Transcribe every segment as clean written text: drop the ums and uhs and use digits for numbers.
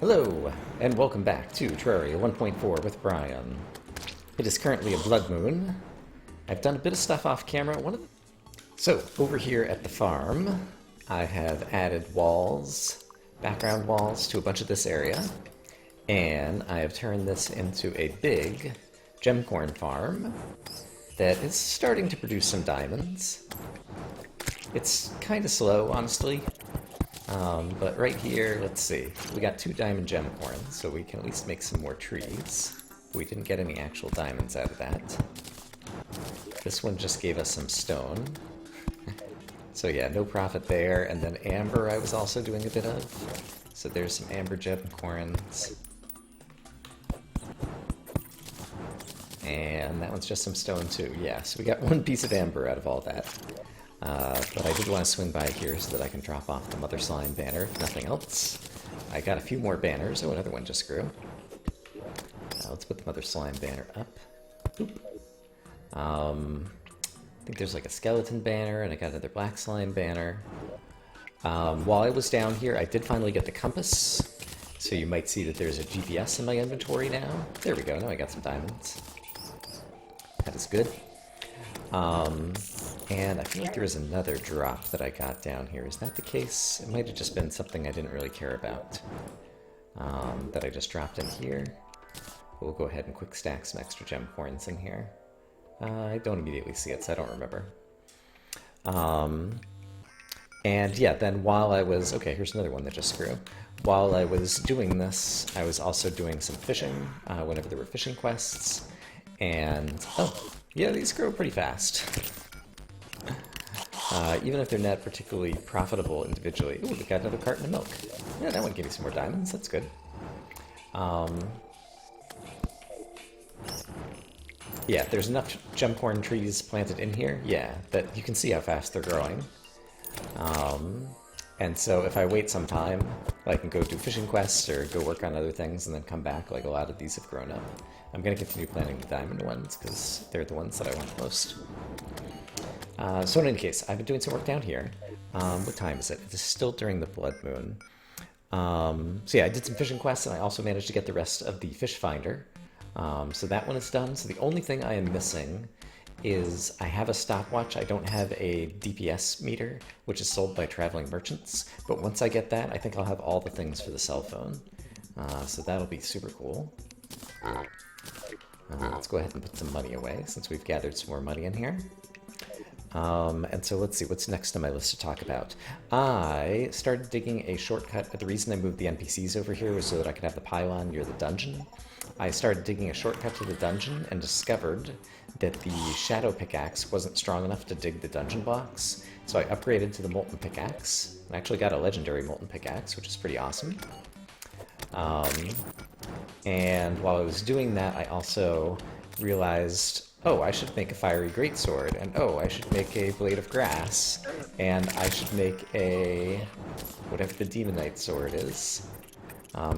Hello, and welcome back to Terraria 1.4 with Brian. It is currently a blood moon. I've done a bit of stuff off camera. So, over here at the farm, I have added walls, background walls, to a bunch of this area. And I have turned this into a big gemcorn farm that is starting to produce some diamonds. It's kind of slow, honestly. But right here, let's see, we got 2 diamond gemcorns, so we can at least make some more trees. We didn't get any actual diamonds out of that. This one just gave us some stone. So yeah, no profit there. And then amber I was also doing a bit of. So there's some amber gemcorns. And that one's just some stone too. Yeah, so we got 1 piece of amber out of all that. But I did want to swing by here so that I can drop off the Mother Slime banner, if nothing else. I got a few more banners. Oh, another one just grew. Let's put the Mother Slime banner up. Boop. I think there's like a skeleton banner, and I got another black slime banner. While I was down here, I did finally get the compass. So you might see that there's a GPS in my inventory now. There we go, now I got some diamonds. That is good. And I feel like there was another drop that I got down here. Is that the case? It might have just been something I didn't really care about. That I just dropped in here. We'll go ahead and quick stack some extra gemcorns in here. I don't immediately see it, so I don't remember. And yeah, then while I was... Okay, here's another one that just grew. While I was doing this, I was also doing some fishing, whenever there were fishing quests. And, oh, yeah, these grow pretty fast. Even if they're not particularly profitable individually. Ooh, we got another carton of milk. Yeah, that one gave me some more diamonds, that's good. Yeah, there's enough gemcorn trees planted in here, yeah, that you can see how fast they're growing. And so if I wait some time, I can go do fishing quests or go work on other things and then come back, like a lot of these have grown up. I'm going to continue planting the diamond ones because they're the ones that I want most. So in any case, I've been doing some work down here. What time is it? It is still during the blood moon. So yeah, I did some fishing quests and I also managed to get the rest of the fish finder. So that one is done. So the only thing I am missing is I have a stopwatch. I don't have a DPS meter, which is sold by traveling merchants. But once I get that, I think I'll have all the things for the cell phone. So that'll be super cool. Let's go ahead and put some money away since we've gathered some more money in here. And so let's see, what's next on my list to talk about? I started digging a shortcut. The reason I moved the NPCs over here was so that I could have the pylon near the dungeon. I started digging a shortcut to the dungeon and discovered that the shadow pickaxe wasn't strong enough to dig the dungeon blocks. So I upgraded to the molten pickaxe. I actually got a legendary molten pickaxe, which is pretty awesome. And while I was doing that, I also realized, oh, I should make a fiery greatsword, and oh, I should make a blade of grass, and I should make a... whatever the demonite sword is.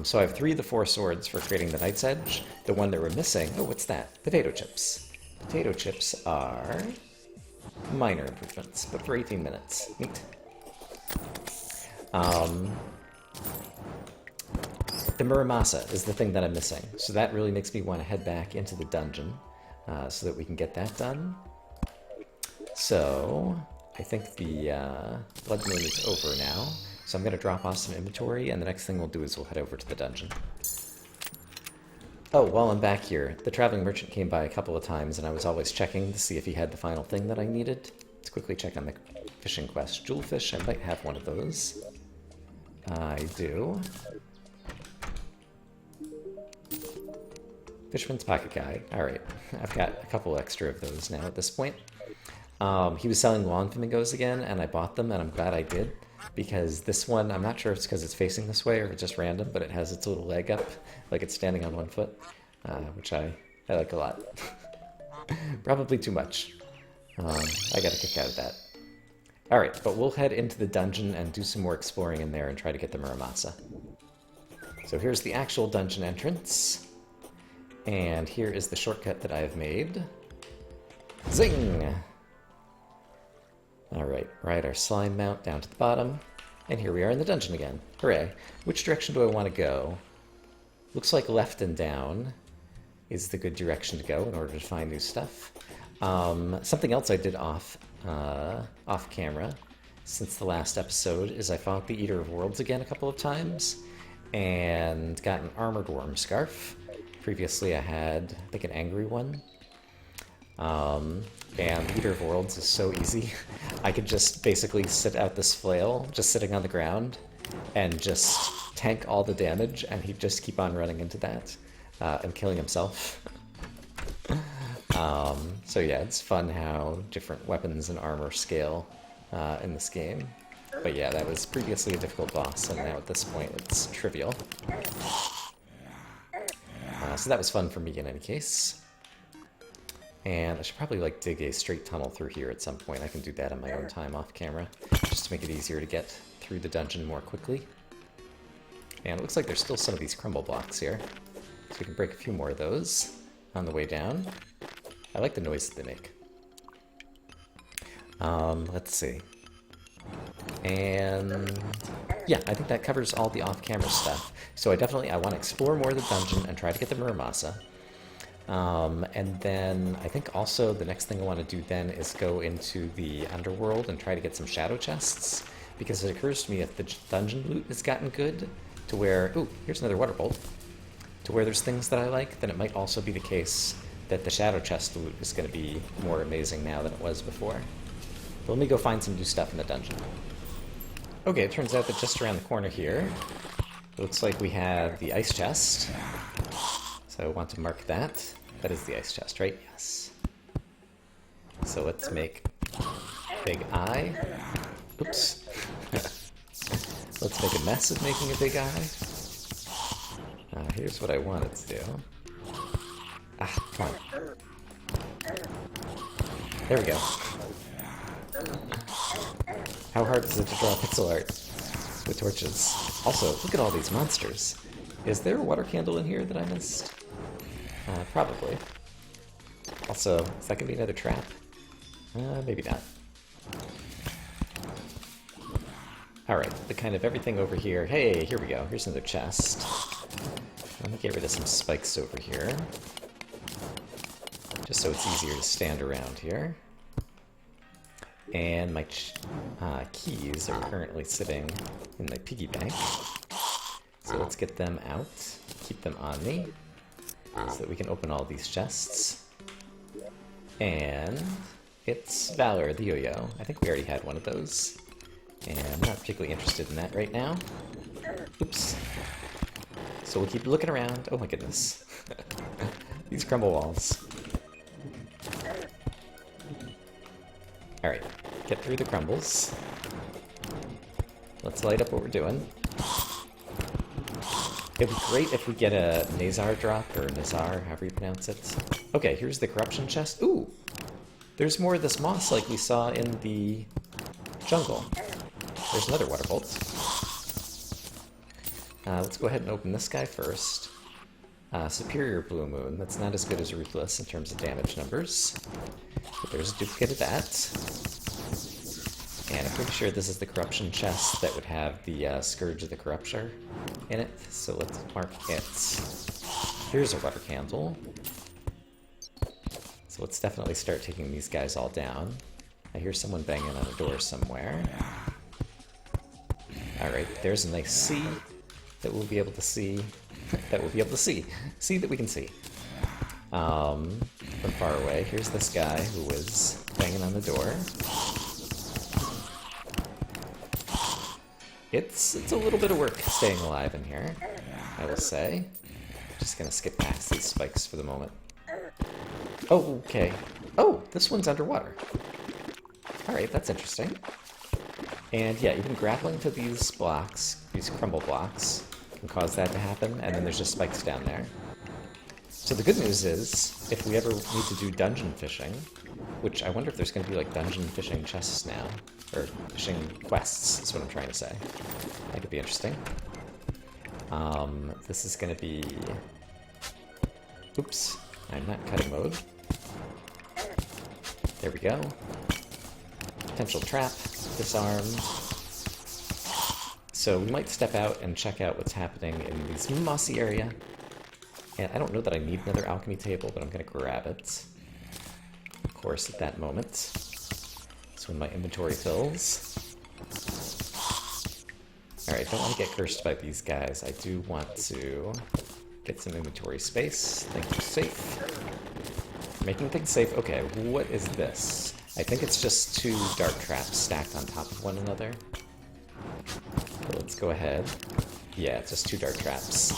So I have 3 of the 4 swords for creating the Knight's Edge. The one that we're missing... Oh, what's that? Potato chips. Potato chips are minor improvements, but for 18 minutes. Neat. The Muramasa is the thing that I'm missing, so that really makes me want to head back into the dungeon so that we can get that done. So I think the blood moon is over now, so I'm going to drop off some inventory, and the next thing we'll do is we'll head over to the dungeon. Oh, while I'm back here, the traveling merchant came by a couple of times, and I was always checking to see if he had the final thing that I needed. Let's quickly check on the fishing quest. Jewelfish, I might have one of those. I do. Fisherman's Pocket Guide. Alright, I've got a couple extra of those now at this point. He was selling lawn flamingos again, and I bought them, and I'm glad I did. Because this one, I'm not sure if it's because it's facing this way or if it's just random, but it has its little leg up, like it's standing on 1 foot, which I like a lot. Probably too much. I got a kick out of that. Alright, but we'll head into the dungeon and do some more exploring in there and try to get the Muramasa. So here's the actual dungeon entrance. And here is the shortcut that I have made. Zing! Alright, ride our slime mount down to the bottom. And here we are in the dungeon again. Hooray. Which direction do I want to go? Looks like left and down is the good direction to go in order to find new stuff. Something else I did off camera since the last episode is I fought the Eater of Worlds again a couple of times and got an Armored Worm Scarf. Previously I had, I think, an Angry one. And Eater of Worlds is so easy. I could just basically sit out this flail, just sitting on the ground, and just tank all the damage, and he'd just keep on running into that, and killing himself. So yeah, it's fun how different weapons and armor scale in this game. But yeah, that was previously a difficult boss, and now at this point it's trivial. So that was fun for me in any case. And I should probably like dig a straight tunnel through here at some point. I can do that on my own time off camera, just to make it easier to get through the dungeon more quickly. And it looks like there's still some of these crumble blocks here, so we can break a few more of those on the way down. I like the noise that they make. Let's see. And yeah, I think that covers all the off-camera stuff. So I want to explore more of the dungeon and try to get the Muramasa. And then I think also the next thing I want to do then is go into the underworld and try to get some shadow chests, because it occurs to me if the dungeon loot has gotten good to where, ooh, here's another water bolt, to where there's things that I like, then it might also be the case that the shadow chest loot is going to be more amazing now than it was before. But let me go find some new stuff in the dungeon. Okay, it turns out that just around the corner here, it looks like we have the ice chest. So I want to mark that. That is the ice chest, right? Yes. So let's make big eye. Oops. Let's make a mess of making a big eye. Here's what I wanted to do. Ah, come on. There we go. How hard is it to draw pixel art with torches? Also, look at all these monsters. Is there a water candle in here that I missed? Probably. Also, is that gonna be another trap? Maybe not. Alright, the kind of everything over here. Hey, here we go. Here's another chest. Let me get rid of some spikes over here, just so it's easier to stand around here. And my keys are currently sitting in my piggy bank. So let's get them out, keep them on me, so that we can open all these chests. And it's Valor, the yo-yo. I think we already had one of those. And I'm not particularly interested in that right now. Oops. So we'll keep looking around. Oh my goodness. These crumble walls. Alright, get through the crumbles. Let's light up what we're doing. It'd be great if we get a Nazar drop, or Nazar, however you pronounce it. Okay, here's the corruption chest. Ooh! There's more of this moss like we saw in the jungle. There's another water bolt. Let's go ahead and open this guy first. Superior Blue Moon. That's not as good as Ruthless in terms of damage numbers. But there's a duplicate of that. And I'm pretty sure this is the corruption chest that would have the Scourge of the Corruptor in it. So let's mark it. Here's a water candle. So let's definitely start taking these guys all down. I hear someone banging on a door somewhere. Alright, there's a nice C that we'll be able to see. That we'll be able to see. See that we can see. From far away. Here's this guy who was banging on the door. It's a little bit of work staying alive in here, I will say. Just gonna skip past these spikes for the moment. Oh, okay. Oh, this one's underwater. Alright, that's interesting. And yeah, even grappling to these blocks, these crumble blocks, can cause that to happen, and then there's just spikes down there. So the good news is, if we ever need to do dungeon fishing, which I wonder if there's going to be like dungeon fishing chests now, or fishing quests, is what I'm trying to say. That could be interesting. This is going to be... Oops, I'm not cutting mode. There we go. Potential trap, disarmed. So we might step out and check out what's happening in this mossy area, And I don't know that I need another alchemy table, but I'm going to grab it. Of course, at that moment. That's when my inventory fills. Alright, don't want to get cursed by these guys. I do want to get some inventory space. Thank you, safe. Making things safe. Okay, what is this? I think it's just 2 dark traps stacked on top of one another. So let's go ahead. Yeah, it's just 2 dark traps.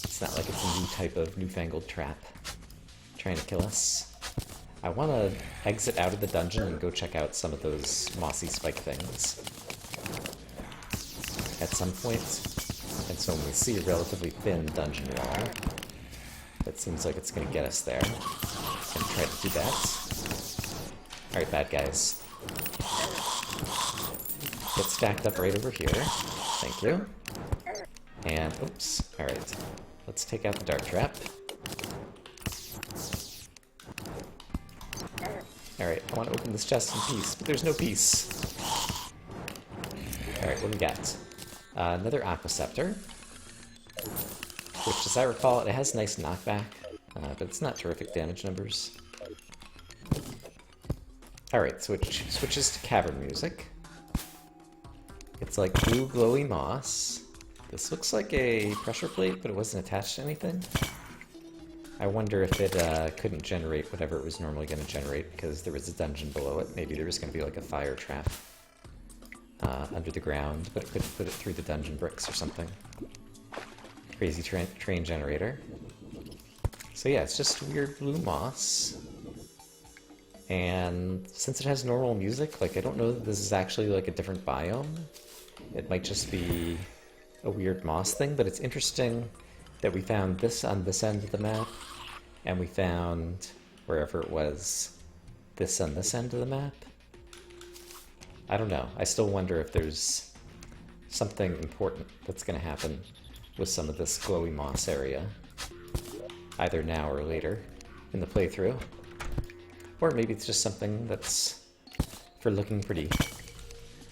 It's not like it's a new type of newfangled trap trying to kill us. I want to exit out of the dungeon and go check out some of those mossy spike things at some point. And so when we see a relatively thin dungeon wall, that seems like it's going to get us there. And try to do that. Alright, bad guys. Get stacked up right over here. Thank you. And, oops, alright. Let's take out the dark trap. Alright, I want to open this chest in peace, but there's no peace. Alright, what do we got? Another Aqua Scepter, which, as I recall, it has nice knockback, but it's not terrific damage numbers. Alright, switches to cavern music. It's like blue glowy moss. This looks like a pressure plate, but it wasn't attached to anything. I wonder if it couldn't generate whatever it was normally going to generate because there was a dungeon below it. Maybe there was going to be like a fire trap under the ground, but it couldn't put it through the dungeon bricks or something. Crazy train generator. So yeah, it's just weird blue moss. And since it has normal music, like, I don't know that this is actually like a different biome. It might just be a weird moss thing, but it's interesting that we found this on this end of the map, and we found, wherever it was, this on this end of the map. I don't know. I still wonder if there's something important that's going to happen with some of this glowy moss area, either now or later in the playthrough. Or maybe it's just something that's for looking pretty.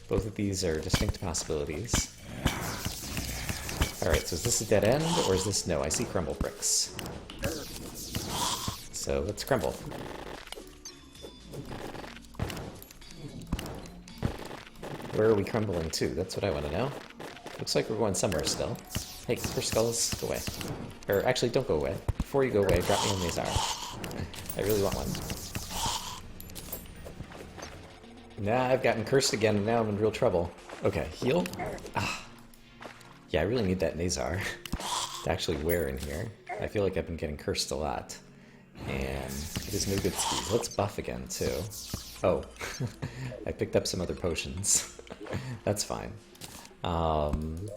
Both of these are distinct possibilities. Alright, so is this a dead end, or is this... No, I see crumble bricks. So let's crumble. Where are we crumbling to? That's what I want to know. Looks like we're going somewhere still. Hey, for skulls, go away. Or actually, don't go away. Before you go away, drop me a Mazar. I really want one. Nah, I've gotten cursed again, and now I'm in real trouble. Okay, heal? Ah. Yeah, I really need that Nazar to actually wear in here. I feel like I've been getting cursed a lot. And it is no good skis. Let's buff again, too. Oh, I picked up some other potions. That's fine. And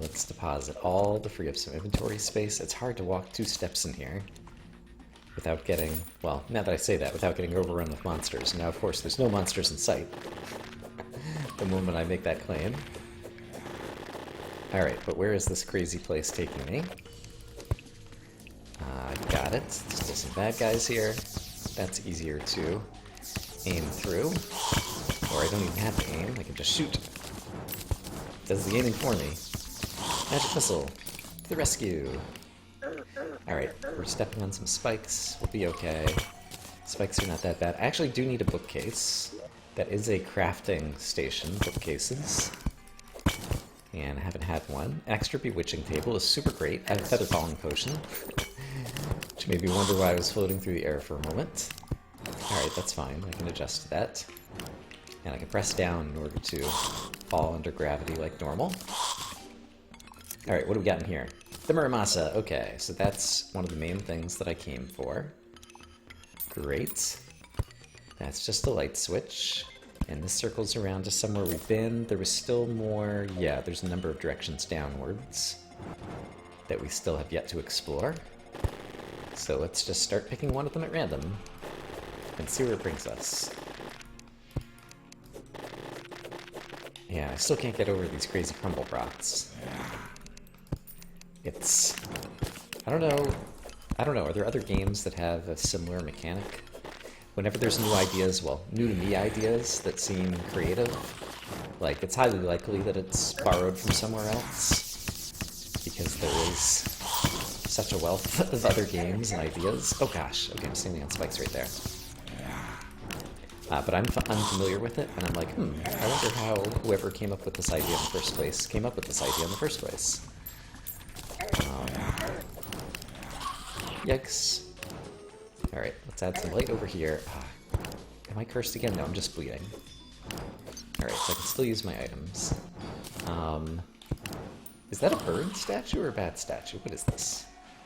let's deposit all to free up some inventory space. It's hard to walk 2 steps in here without getting, well, now that I say that, without getting overrun with monsters. Now, of course, there's no monsters in sight the moment I make that claim. Alright, but where is this crazy place taking me? Got it. Still some bad guys here. That's easier to aim through. Or I don't even have to aim, I can just shoot. Does the aiming for me. Magic missile. To the rescue. Alright, we're stepping on some spikes. We'll be okay. Spikes are not that bad. I actually do need a bookcase. That is a crafting station, bookcases. And I haven't had one. Extra bewitching table is super great. I have a feather falling potion. Which made me wonder why I was floating through the air for a moment. Alright, that's fine. I can adjust to that. And I can press down in order to fall under gravity like normal. Alright, what do we got in here? The Muramasa. Okay, so that's one of the main things that I came for. Great. That's just the light switch. And this circles around to somewhere we've been. There was still more... Yeah, there's a number of directions downwards that we still have yet to explore. So let's just start picking one of them at random and see where it brings us. Yeah, I still can't get over these crazy crumble broths. It's... I don't know, are there other games that have a similar mechanic? Whenever there's new ideas, well, new to me ideas that seem creative, like, it's highly likely that it's borrowed from somewhere else, because there is such a wealth of other games and ideas. Oh gosh, okay, I'm standing on spikes right there. But I'm unfamiliar with it, and I'm like, I wonder how whoever came up with this idea in the first place came up with this idea in the first place. Yikes. Alright, let's add some light over here. Am I cursed again? No, I'm just bleeding. Alright, so I can still use my items. Is that a bird statue or a bat statue? What is this?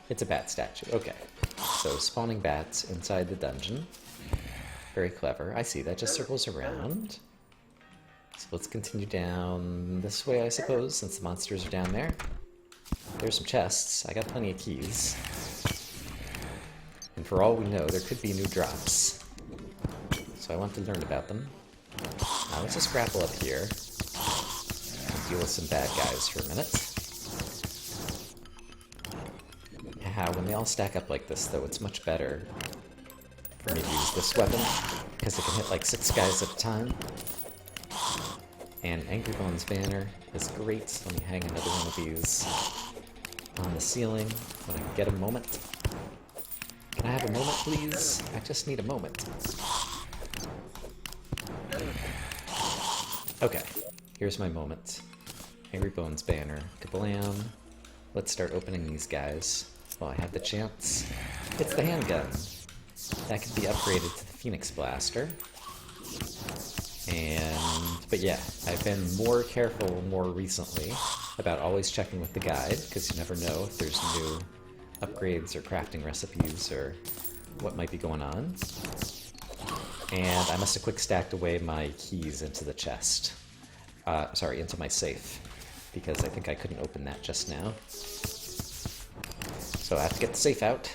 It's a bat statue. Okay. So spawning bats inside the dungeon. Very clever. I see, that just circles around. So let's continue down this way, I suppose, since the monsters are down there. There's some chests. I got plenty of keys. And for all we know, there could be new drops. So I want to learn about them. Let's just grapple up here and deal with some bad guys for a minute. When they all stack up like this, though, it's much better for me to use this weapon, because it can hit like 6 guys at a time. And Angry Bones Banner is great. Let me hang another one of these on the ceiling when I get a moment. Can I have a moment, please? I just need a moment. Okay, here's my moment. Angry Bones Banner. Kablam. Let's start opening these guys while I have the chance. It's the handgun. That could be upgraded to the Phoenix Blaster. But yeah, I've been more careful more recently about always checking with the guide, because you never know if there's new upgrades or crafting recipes or what might be going on. And I must have quick stacked away my keys into the chest. Into my safe, because I think I couldn't open that just now. So I have to get the safe out,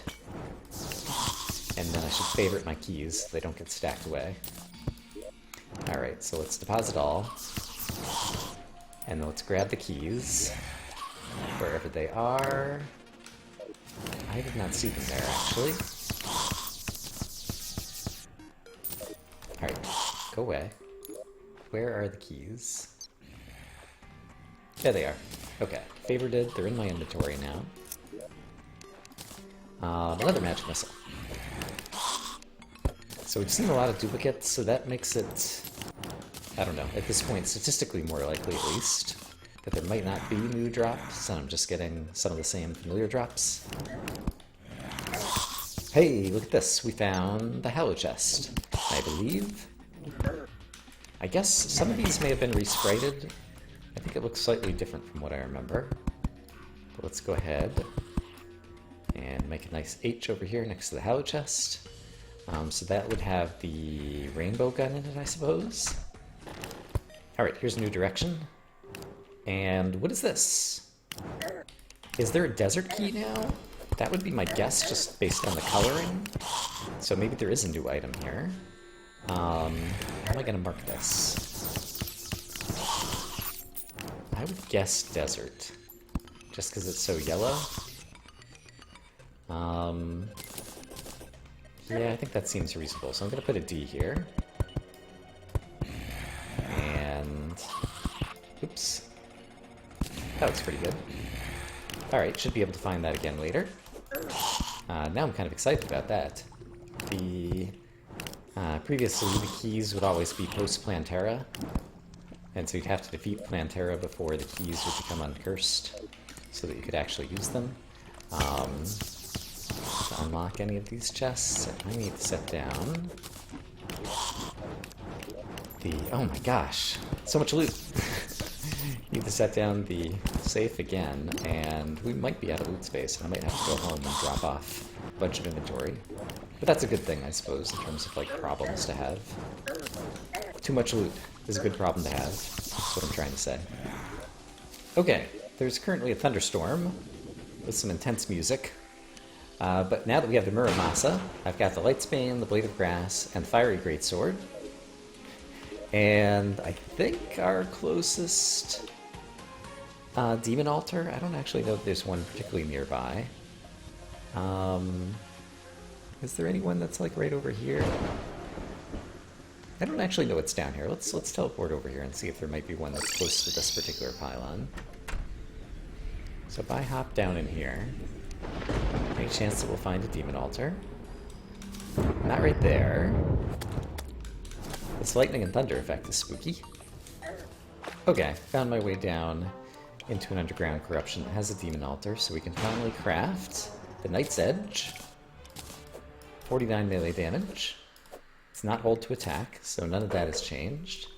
and then I should favorite my keys so they don't get stacked away. Alright, so let's deposit all, and then let's grab the keys, wherever they are. I did not see them there, actually. Alright, go away. Where are the keys? There they are. Okay, favorited, they're in my inventory now. Another magic missile. So we've seen a lot of duplicates, so that makes it, I don't know, at this point, statistically more likely at least, that there might not be new drops, and I'm just getting some of the same familiar drops. Hey, look at this, we found the Hollow Chest, I believe. I guess some of these may have been resprited. I think it looks slightly different from what I remember. But let's go ahead and make a nice H over here next to the Hollow Chest. So that would have the rainbow gun in it, I suppose. Alright, here's a new direction. And what is this? Is there a desert key now? That would be my guess, just based on the coloring. So maybe there is a new item here. How am I going to mark this? I would guess desert, just because it's so yellow. Yeah, I think that seems reasonable, so I'm going to put a D here. And... oops. That looks pretty good. Alright, should be able to find that again later. Now I'm kind of excited about that. Previously, the keys would always be post-Plantera, and so you'd have to defeat Plantera before the keys would become uncursed, so that you could actually use them. To unlock any of these chests, I need to set down the... oh my gosh, so much loot! Need to set down the safe again, and we might be out of loot space, and I might have to go home and drop off a bunch of inventory. But that's a good thing, I suppose, in terms of, like, problems to have. Too much loot is a good problem to have. That's what I'm trying to say. Okay, there's currently a thunderstorm with some intense music. But now that we have the Muramasa, I've got the Lightsbane, the Blade of Grass, and Fiery Greatsword. And I think our closest Demon Altar, I don't actually know if there's one particularly nearby. Is there anyone that's like right over here? I don't actually know what's down here. Let's teleport over here and see if there might be one that's close to this particular pylon. So if I hop down in here, any chance that we'll find a demon altar? Not right there. This lightning and thunder effect is spooky. Okay, found my way down into an underground corruption that has a demon altar, so we can finally craft the Knight's Edge. 49 melee damage. It's not hold to attack, so none of that has changed.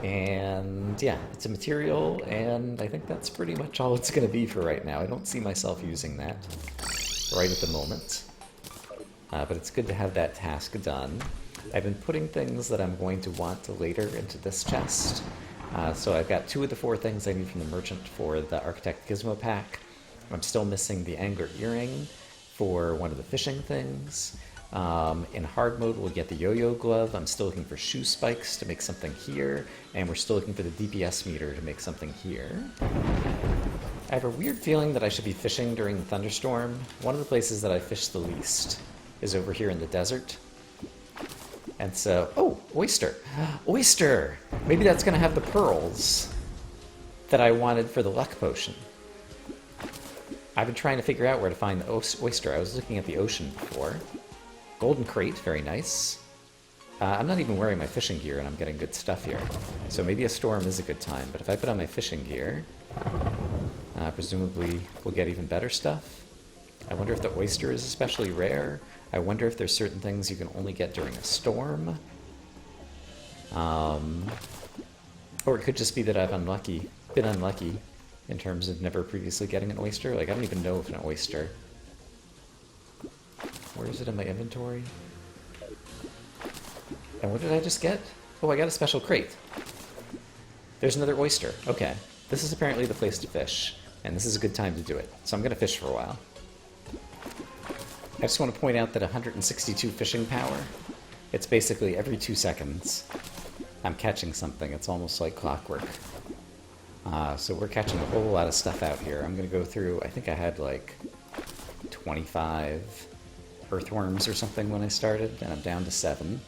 And yeah, it's a material, and I think that's pretty much all it's going to be for right now. I don't see myself using that right at the moment. But it's good to have that task done. I've been putting things that I'm going to want later into this chest. So I've got 2 of the 4 things I need from the merchant for the Architect Gizmo pack. I'm still missing the Angler Earring for one of the fishing things. In hard mode, we'll get the yo-yo glove. I'm still looking for shoe spikes to make something here, and we're still looking for the DPS meter to make something here. I have a weird feeling that I should be fishing during the thunderstorm. One of the places that I fish the least is over here in the desert. And so, oh, oyster. Oyster! Maybe that's going to have the pearls that I wanted for the luck potion. I've been trying to figure out where to find the oyster. I was looking at the ocean before. Golden crate, very nice. I'm not even wearing my fishing gear and I'm getting good stuff here. So maybe a storm is a good time, but if I put on my fishing gear, presumably we'll get even better stuff. I wonder if the oyster is especially rare. I wonder if there's certain things you can only get during a storm. Or it could just be that I've been unlucky in terms of never previously getting an oyster. Like, I don't even know if an oyster... Where is it in my inventory? And what did I just get? Oh, I got a special crate. There's another oyster. Okay. This is apparently the place to fish, and this is a good time to do it. So I'm going to fish for a while. I just want to point out that 162 fishing power, it's basically every 2 seconds I'm catching something. It's almost like clockwork. So we're catching a whole lot of stuff out here. I'm going to go through, I think I had like 25 earthworms or something when I started, and I'm down to 7.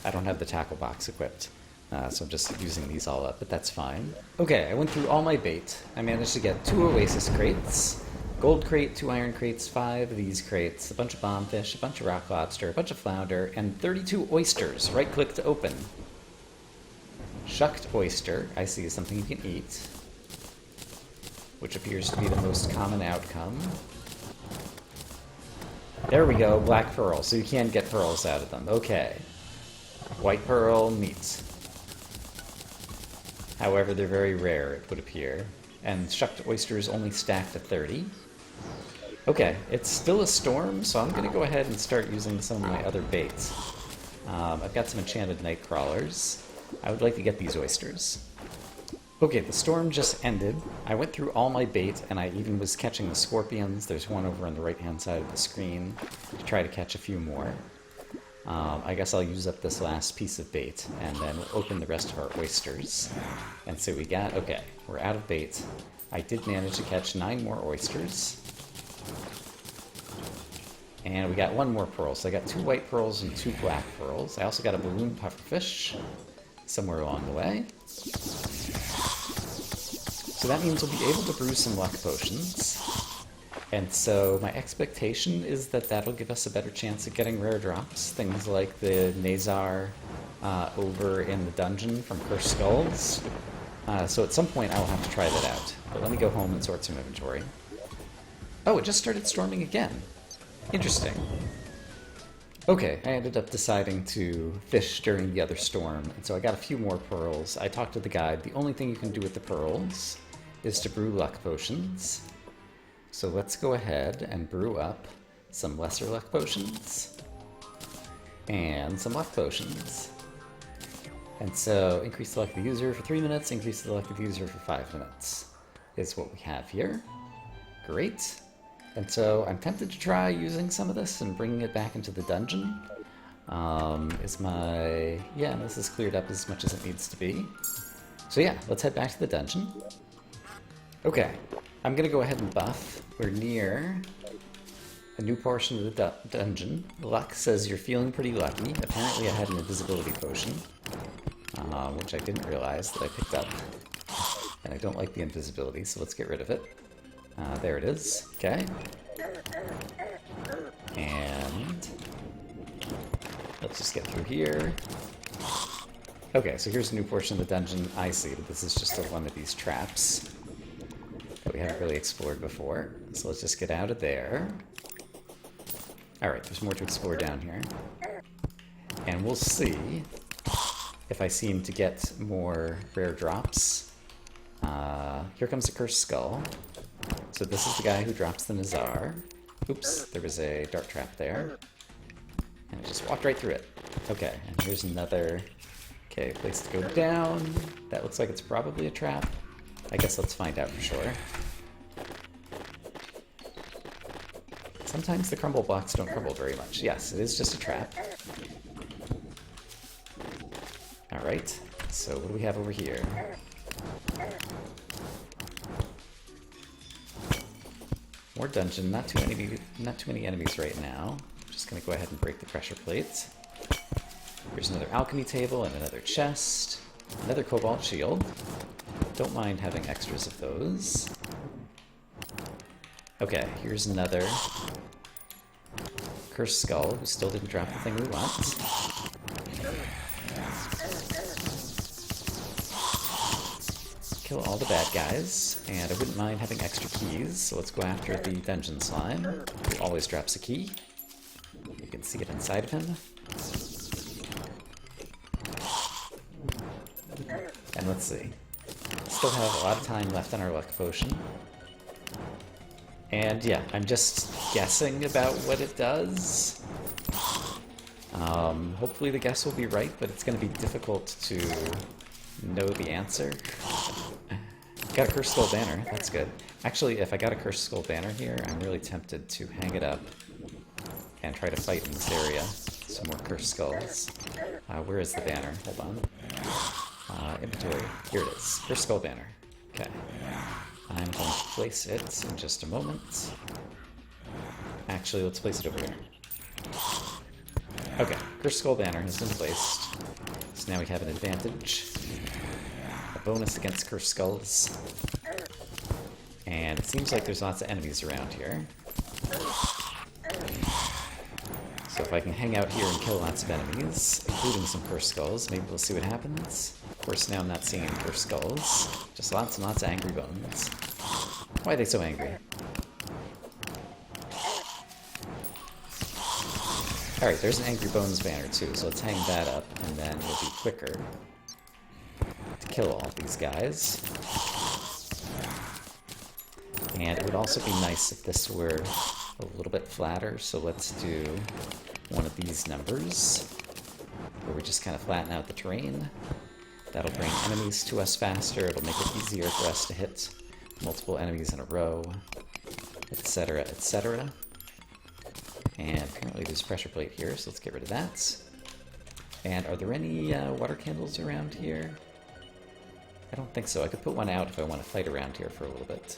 I don't have the tackle box equipped, so I'm just using these all up, but that's fine. Okay, I went through all my bait. I managed to get 2 oasis crates, gold crate, 2 iron crates, 5 of these crates, a bunch of bombfish, a bunch of rock lobster, a bunch of flounder, and 32 oysters. Right-click to open. Shucked oyster, I see, is something you can eat, which appears to be the most common outcome. There we go, black pearl, so you can get pearls out of them. Okay. White pearl, neat. However, they're very rare, it would appear. And shucked oysters only stacked at 30. Okay, it's still a storm, so I'm going to go ahead and start using some of my other baits. I've got some enchanted night crawlers. I would like to get these oysters. Okay, the storm just ended. I went through all my bait, and I even was catching the scorpions. There's one over on the right-hand side of the screen to try to catch a few more. I guess I'll use up this last piece of bait, and then we'll open the rest of our oysters and see what we got. Okay, we're out of bait. I did manage to catch 9 more oysters. And we got 1 more pearl. So I got 2 white pearls and 2 black pearls. I also got a balloon pufferfish somewhere along the way. So that means we'll be able to brew some luck potions. And so my expectation is that that'll give us a better chance at getting rare drops. Things like the Nazar over in the dungeon from Cursed Skulls. So at some point I will have to try that out. But let me go home and sort some inventory. Oh, it just started storming again. Interesting. Okay, I ended up deciding to fish during the other storm, and so I got a few more pearls. I talked to the guide. The only thing you can do with the pearls is to brew luck potions. So let's go ahead and brew up some lesser luck potions and some luck potions. And so increase the luck of the user for 3 minutes, increase the luck of the user for 5 minutes is what we have here. Great. And so I'm tempted to try using some of this and bringing it back into the dungeon. Yeah, this is cleared up as much as it needs to be. So yeah, let's head back to the dungeon. Okay, I'm gonna go ahead and buff. We're near a new portion of the dungeon. Luck says you're feeling pretty lucky. Apparently I had an invisibility potion, which I didn't realize that I picked up. And I don't like the invisibility, so let's get rid of it. There it is. Okay. And let's just get through here. Okay, so here's a new portion of the dungeon. I see that this is just one of these traps that we haven't really explored before. So let's just get out of there. Alright, there's more to explore down here. And we'll see if I seem to get more rare drops. Here comes a cursed skull. So this is the guy who drops the Nazar. Oops, there was a dart trap there. And I just walked right through it. Okay, and here's another... Okay, place to go down. That looks like it's probably a trap. I guess let's find out for sure. Sometimes the crumble blocks don't crumble very much. Yes, it is just a trap. Alright, so what do we have over here? More dungeon, not too many enemies right now. I'm just gonna go ahead and break the pressure plate. Here's another alchemy table and another chest. Another cobalt shield. Don't mind having extras of those. Okay, here's another cursed skull who still didn't drop the thing we want. Kill all the bad guys, and I wouldn't mind having extra keys, so let's go after the dungeon slime, who always drops a key. You can see it inside of him. And let's see. Still have a lot of time left on our luck potion. And yeah, I'm just guessing about what it does. Hopefully the guess will be right, but it's going to be difficult to know the answer. Got a cursed skull banner, that's good. Actually, if I got a cursed skull banner here, I'm really tempted to hang it up and try to fight in this area. Some more cursed skulls. Where is the banner? Hold on. Inventory. Here it is. Cursed skull banner. Okay. I'm going to place it in just a moment. Actually, let's place it over here. Okay, cursed skull banner has been placed. So now we have an advantage. A bonus against cursed skulls. And it seems like there's lots of enemies around here. So if I can hang out here and kill lots of enemies, including some cursed skulls, maybe we'll see what happens. Of course, now I'm not seeing any cursed skulls. Just lots and lots of angry bones. Why are they so angry? Alright, there's an Angry Bones banner too, so let's hang that up, and then it'll be quicker to kill all these guys. And it would also be nice if this were a little bit flatter, so let's do one of these numbers, where we just kind of flatten out the terrain. That'll bring enemies to us faster, it'll make it easier for us to hit multiple enemies in a row, etc., etc. And apparently there's a pressure plate here, so let's get rid of that. And are there any water candles around here? I don't think so. I could put one out if I want to fight around here for a little bit.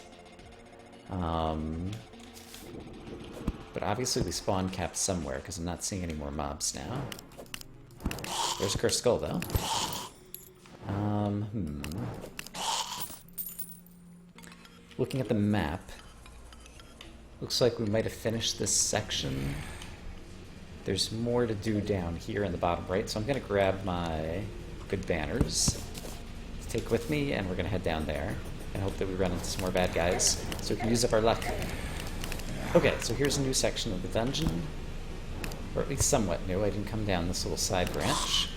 But obviously they spawn capped somewhere, because I'm not seeing any more mobs now. There's a cursed skull, though. Looking at the map, looks like we might have finished this section. There's more to do down here in the bottom right, so I'm going to grab my good banners to take with me, and we're going to head down there and hope that we run into some more bad guys so we can use up our luck. Okay, so here's a new section of the dungeon, or at least somewhat new. I didn't come down this little side branch.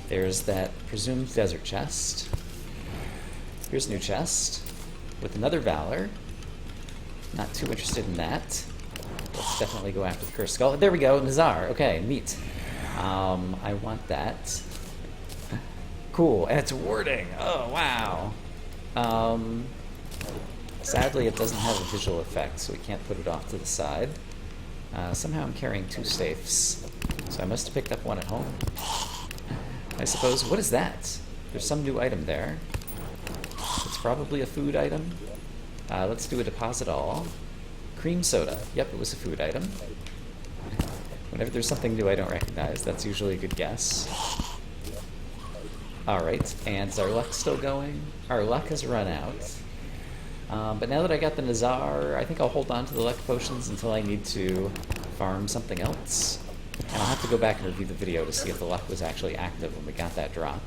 There's that presumed desert chest. Here's a new chest with another Valor. Not too interested in that. Let's definitely go after the cursed skull. There we go, Nazar. Okay, neat. I want that. Cool, and it's warding. Oh, wow. Sadly, it doesn't have a visual effect, so we can't put it off to the side. Somehow I'm carrying two safes, so I must have picked up one at home. I suppose. What is that? There's some new item there. It's probably a food item. Let's do a deposit all. Cream soda. Yep, it was a food item. Whenever there's something new I don't recognize, that's usually a good guess. Alright, and is our luck still going? Our luck has run out. But now that I got the Nazar, I think I'll hold on to the luck potions until I need to farm something else. And I'll have to go back and review the video to see if the luck was actually active when we got that drop.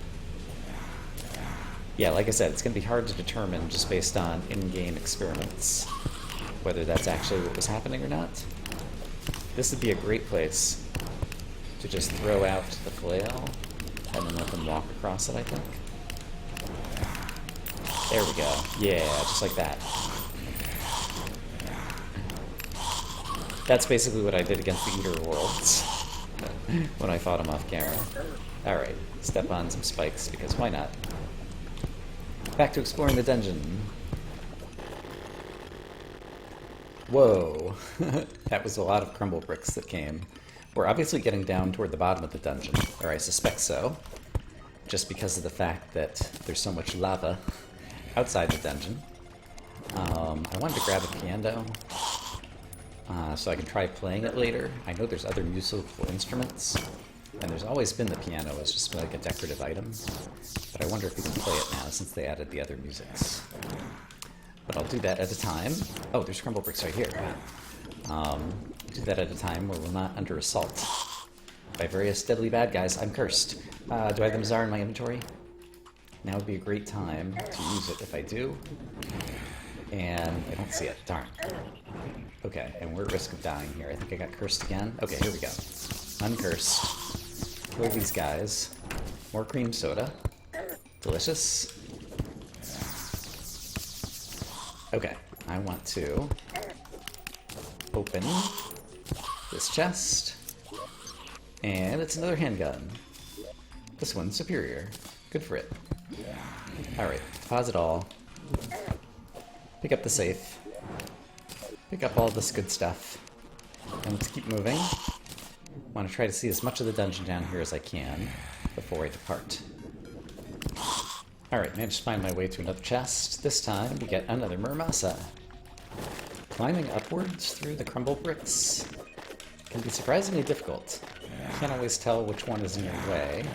Yeah, like I said, it's going to be hard to determine just based on in-game experiments whether that's actually what was happening or not. This would be a great place to just throw out the flail and then let them walk across it, I think. There we go. Yeah, just like that. That's basically what I did against the Eater Worlds when I fought him off camera. Alright, step on some spikes, because why not? Back to exploring the dungeon. Whoa. That was a lot of crumble bricks that came. We're obviously getting down toward the bottom of the dungeon, or I suspect so, just because of the fact that there's so much lava outside the dungeon. I wanted to grab a piano so I can try playing it later. I know there's other musical instruments, and there's always been the piano as just like a decorative item, but I wonder if we can play it now since they added the other musics. But I'll do that at a time. Oh, there's crumble bricks right here. Do that at a time where we're not under assault by various deadly bad guys. I'm cursed. Do I have the Mazar in my inventory? Now would be a great time to use it if I do. And I don't see it. Darn. Okay, and we're at risk of dying here. I think I got cursed again. Okay, here we go. Uncursed. Kill these guys. More cream soda. Delicious. Okay, I want to open this chest. And it's another handgun. This one's superior. Good for it. Alright, deposit all. Pick up the safe. Pick up all this good stuff. And let's keep moving. I want to try to see as much of the dungeon down here as I can before I depart. Alright, managed to find my way to another chest. This time we get another Muramasa. Climbing upwards through the crumble bricks can be surprisingly difficult. You can't always tell which one is in your way.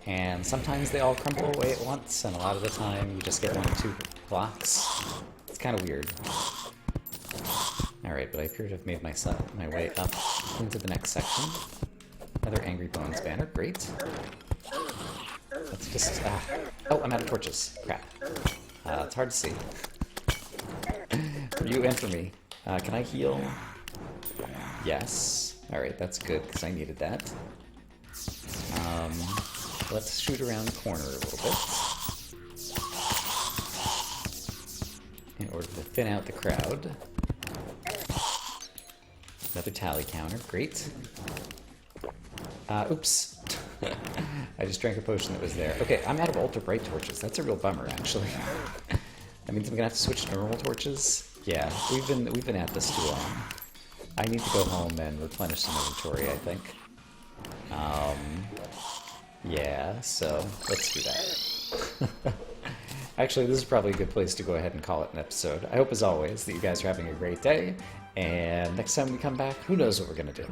And sometimes they all crumble away at once, and a lot of the time you just get 1 or 2 blocks. It's kind of weird. Alright, but I appear to have made my way up into the next section. Another Angry Bones banner, great. Let's just, oh, I'm out of torches. Crap. It's hard to see. For you and for me. Can I heal? Yes. Alright, that's good, because I needed that. Let's shoot around the corner a little bit in order to thin out the crowd. Another tally counter, great. Oops. I just drank a potion that was there. Okay, I'm out of ultra bright torches. That's a real bummer, actually. That means I'm gonna have to switch to normal torches. Yeah, we've been at this too long. I need to go home and replenish some inventory, I think. Yeah, so let's do that. Actually, this is probably a good place to go ahead and call it an episode. I hope, as always, that you guys are having a great day, and next time we come back, who knows what we're gonna do.